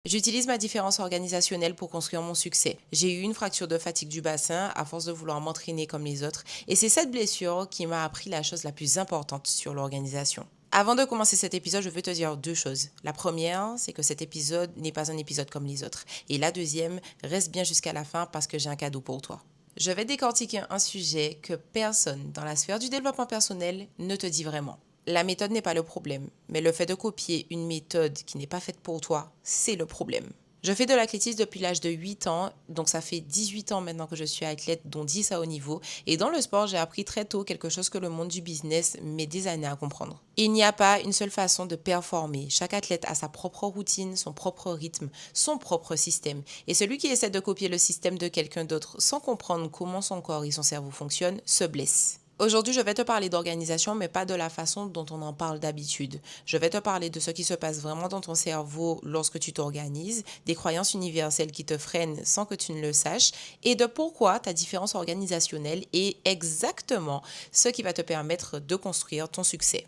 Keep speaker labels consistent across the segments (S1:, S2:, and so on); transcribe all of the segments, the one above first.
S1: J'utilise ma différence organisationnelle pour construire mon succès. J'ai eu une fracture de fatigue du bassin à force de vouloir m'entraîner comme les autres et c'est cette blessure qui m'a appris la chose la plus importante sur l'organisation. Avant de commencer cet épisode, je veux te dire deux choses. La première, c'est que cet épisode n'est pas un épisode comme les autres. Et la deuxième, reste bien jusqu'à la fin parce que j'ai un cadeau pour toi. Je vais décortiquer un sujet que personne dans la sphère du développement personnel ne te dit vraiment. La méthode n'est pas le problème, mais le fait de copier une méthode qui n'est pas faite pour toi, c'est le problème. Je fais de l'athlétisme depuis l'âge de 8 ans, donc ça fait 18 ans maintenant que je suis athlète, dont 10 à haut niveau. Et dans le sport, j'ai appris très tôt quelque chose que le monde du business met des années à comprendre. Il n'y a pas une seule façon de performer. Chaque athlète a sa propre routine, son propre rythme, son propre système. Et celui qui essaie de copier le système de quelqu'un d'autre sans comprendre comment son corps et son cerveau fonctionnent se blesse. Aujourd'hui, je vais te parler d'organisation, mais pas de la façon dont on en parle d'habitude. Je vais te parler de ce qui se passe vraiment dans ton cerveau lorsque tu t'organises, des croyances universelles qui te freinent sans que tu ne le saches, et de pourquoi ta différence organisationnelle est exactement ce qui va te permettre de construire ton succès.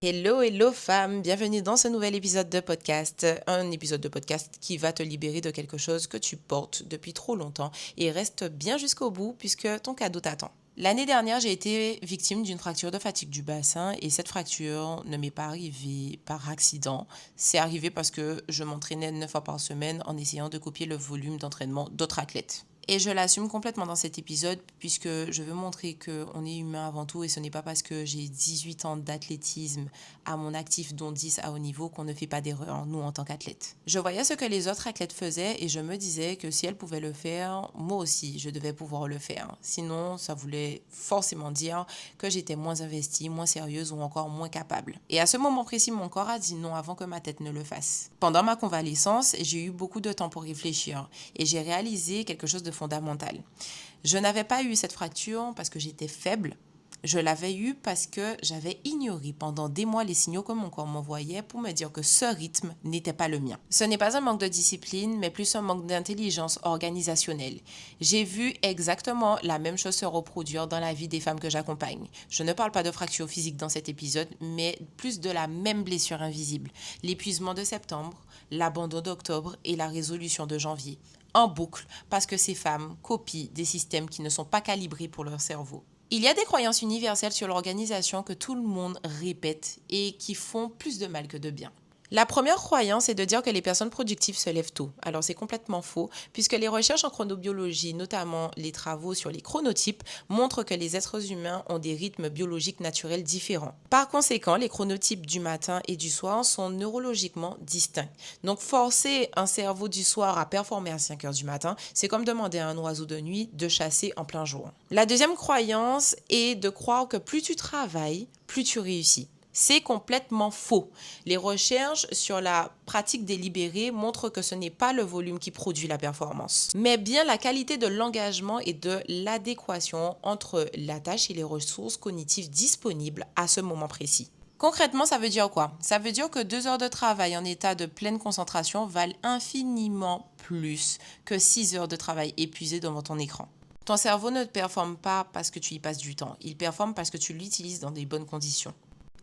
S1: Hello, hello femme, bienvenue dans ce nouvel épisode de podcast. Un épisode de podcast qui va te libérer de quelque chose que tu portes depuis trop longtemps et reste bien jusqu'au bout puisque ton cadeau t'attend. L'année dernière, j'ai été victime d'une fracture de fatigue du bassin et cette fracture ne m'est pas arrivée par accident. C'est arrivé parce que je m'entraînais 9 fois par semaine en essayant de copier le volume d'entraînement d'autres athlètes. Et je l'assume complètement dans cet épisode puisque je veux montrer qu'on est humain avant tout et ce n'est pas parce que j'ai 18 ans d'athlétisme à mon actif, dont 10 à haut niveau, qu'on ne fait pas d'erreur, nous, en tant qu'athlètes. Je voyais ce que les autres athlètes faisaient et je me disais que si elles pouvaient le faire, moi aussi, je devais pouvoir le faire. Sinon, ça voulait forcément dire que j'étais moins investie, moins sérieuse ou encore moins capable. Et à ce moment précis, mon corps a dit non avant que ma tête ne le fasse. Pendant ma convalescence, j'ai eu beaucoup de temps pour réfléchir et j'ai réalisé quelque chose de fondamental. Je n'avais pas eu cette fracture parce que j'étais faible. Je l'avais eu parce que j'avais ignoré pendant des mois les signaux que mon corps m'envoyait pour me dire que ce rythme n'était pas le mien. Ce n'est pas un manque de discipline, mais plus un manque d'intelligence organisationnelle. J'ai vu exactement la même chose se reproduire dans la vie des femmes que j'accompagne. Je ne parle pas de fracture physique dans cet épisode, mais plus de la même blessure invisible. L'épuisement de septembre, l'abandon d'octobre et la résolution de janvier. En boucle, parce que ces femmes copient des systèmes qui ne sont pas calibrés pour leur cerveau. Il y a des croyances universelles sur l'organisation que tout le monde répète et qui font plus de mal que de bien. La première croyance est de dire que les personnes productives se lèvent tôt. Alors c'est complètement faux, puisque les recherches en chronobiologie, notamment les travaux sur les chronotypes, montrent que les êtres humains ont des rythmes biologiques naturels différents. Par conséquent, les chronotypes du matin et du soir sont neurologiquement distincts. Donc forcer un cerveau du soir à performer à 5 heures du matin, c'est comme demander à un oiseau de nuit de chasser en plein jour. La deuxième croyance est de croire que plus tu travailles, plus tu réussis. C'est complètement faux. Les recherches sur la pratique délibérée montrent que ce n'est pas le volume qui produit la performance, mais bien la qualité de l'engagement et de l'adéquation entre la tâche et les ressources cognitives disponibles à ce moment précis. Concrètement, ça veut dire quoi? Ça veut dire que 2 heures de travail en état de pleine concentration valent infiniment plus que 6 heures de travail épuisé devant ton écran. Ton cerveau ne performe pas parce que tu y passes du temps, il performe parce que tu l'utilises dans des bonnes conditions.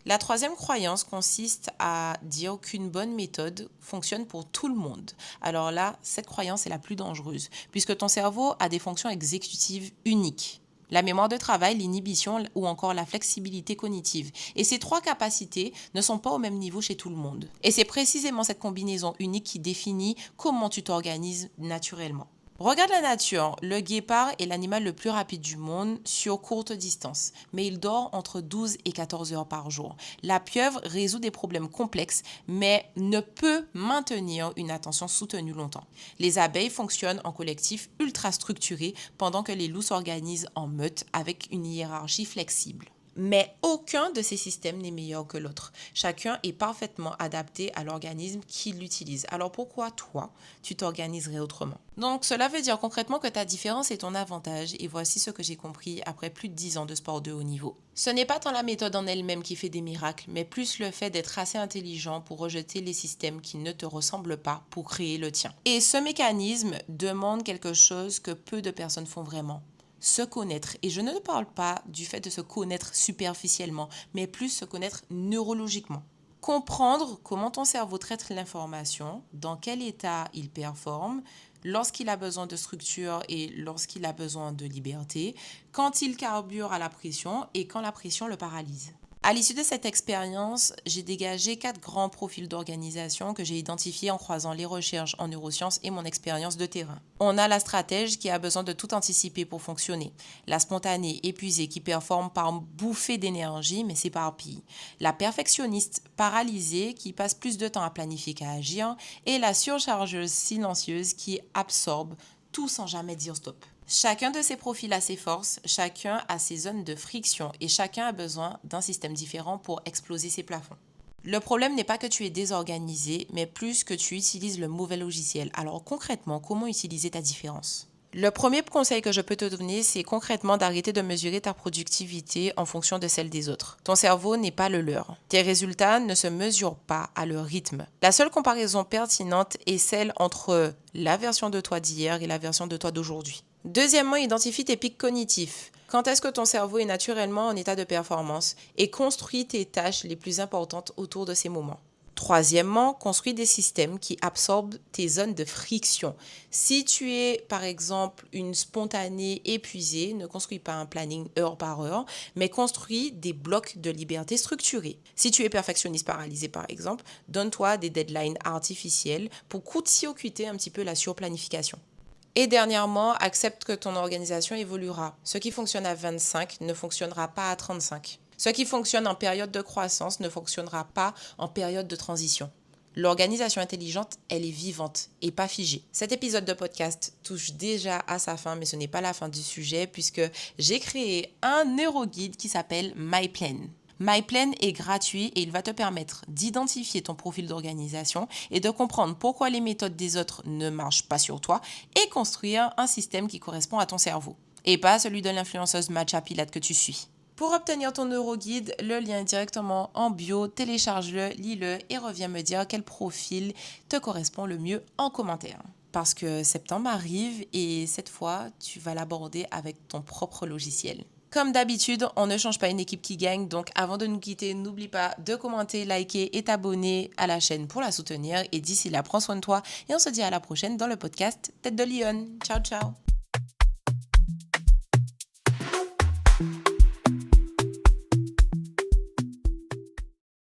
S1: La troisième croyance consiste à dire qu'une bonne méthode fonctionne pour tout le monde. Alors là, cette croyance est la plus dangereuse, puisque ton cerveau a des fonctions exécutives uniques. La mémoire de travail, l'inhibition ou encore la flexibilité cognitive. Et ces trois capacités ne sont pas au même niveau chez tout le monde. Et c'est précisément cette combinaison unique qui définit comment tu t'organises naturellement. Regarde la nature. Le guépard est l'animal le plus rapide du monde sur courte distance, mais il dort entre 12 et 14 heures par jour. La pieuvre résout des problèmes complexes, mais ne peut maintenir une attention soutenue longtemps. Les abeilles fonctionnent en collectif ultra structuré, pendant que les loups s'organisent en meute avec une hiérarchie flexible. Mais aucun de ces systèmes n'est meilleur que l'autre. Chacun est parfaitement adapté à l'organisme qui l'utilise. Alors pourquoi toi, tu t'organiserais autrement? Donc cela veut dire concrètement que ta différence est ton avantage et voici ce que j'ai compris après plus de 10 ans de sport de haut niveau. Ce n'est pas tant la méthode en elle-même qui fait des miracles, mais plus le fait d'être assez intelligent pour rejeter les systèmes qui ne te ressemblent pas pour créer le tien. Et ce mécanisme demande quelque chose que peu de personnes font vraiment. se connaître. Et je ne parle pas du fait de se connaître superficiellement, mais plus se connaître neurologiquement. Comprendre comment ton cerveau traite l'information, dans quel état il performe, lorsqu'il a besoin de structure et lorsqu'il a besoin de liberté, quand il carbure à la pression et quand la pression le paralyse. À l'issue de cette expérience, j'ai dégagé 4 grands profils d'organisation que j'ai identifiés en croisant les recherches en neurosciences et mon expérience de terrain. On a la stratège qui a besoin de tout anticiper pour fonctionner, la spontanée épuisée qui performe par bouffée d'énergie mais s'éparpille, la perfectionniste paralysée qui passe plus de temps à planifier qu'à agir et la surchargeuse silencieuse qui absorbe tout sans jamais dire stop. Chacun de ces profils a ses forces, chacun a ses zones de friction et chacun a besoin d'un système différent pour exploser ses plafonds. Le problème n'est pas que tu es désorganisé, mais plus que tu utilises le mauvais logiciel. Alors concrètement, comment utiliser ta différence ? Le premier conseil que je peux te donner, c'est concrètement d'arrêter de mesurer ta productivité en fonction de celle des autres. Ton cerveau n'est pas le leur. Tes résultats ne se mesurent pas à leur rythme. La seule comparaison pertinente est celle entre la version de toi d'hier et la version de toi d'aujourd'hui. Deuxièmement, identifie tes pics cognitifs. Quand est-ce que ton cerveau est naturellement en état de performance et construis tes tâches les plus importantes autour de ces moments. Troisièmement, construis des systèmes qui absorbent tes zones de friction. Si tu es, par exemple, une spontanée épuisée, ne construis pas un planning heure par heure, mais construis des blocs de liberté structurés. Si tu es perfectionniste paralysé, par exemple, donne-toi des deadlines artificielles pour court-circuiter un petit peu la surplanification. Et dernièrement, accepte que ton organisation évoluera. Ce qui fonctionne à 25 ne fonctionnera pas à 35. Ce qui fonctionne en période de croissance ne fonctionnera pas en période de transition. L'organisation intelligente, elle est vivante et pas figée. Cet épisode de podcast touche déjà à sa fin, mais ce n'est pas la fin du sujet puisque j'ai créé un neuroguide qui s'appelle MyPlan. MyPlan est gratuit et il va te permettre d'identifier ton profil d'organisation et de comprendre pourquoi les méthodes des autres ne marchent pas sur toi et construire un système qui correspond à ton cerveau et pas celui de l'influenceuse Matcha Pilates que tu suis. Pour obtenir ton neuroguide, le lien est directement en bio, télécharge-le, lis-le et reviens me dire quel profil te correspond le mieux en commentaire. Parce que septembre arrive et cette fois, tu vas l'aborder avec ton propre logiciel. Comme d'habitude, on ne change pas une équipe qui gagne, donc avant de nous quitter, n'oublie pas de commenter, liker et t'abonner à la chaîne pour la soutenir. Et d'ici là, prends soin de toi et on se dit à la prochaine dans le podcast Tête de Lionne. Ciao, ciao!